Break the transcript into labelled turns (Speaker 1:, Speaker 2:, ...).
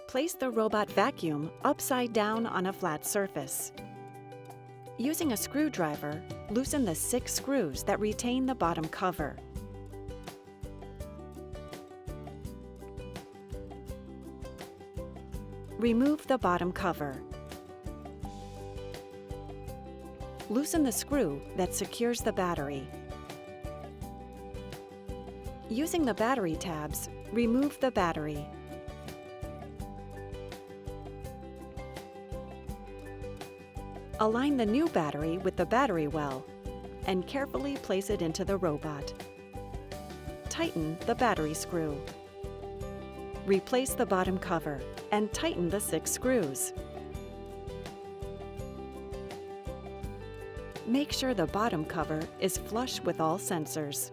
Speaker 1: Place the robot vacuum upside down on a flat surface. Using a screwdriver, loosen the 6 screws that retain the bottom cover. Remove the bottom cover. Loosen the screw that secures the battery. Using the battery tabs, remove the battery. Align the new battery with the battery well and carefully place it into the robot. Tighten the battery screw. Replace the bottom cover and tighten the 6 screws. Make sure the bottom cover is flush with all sensors.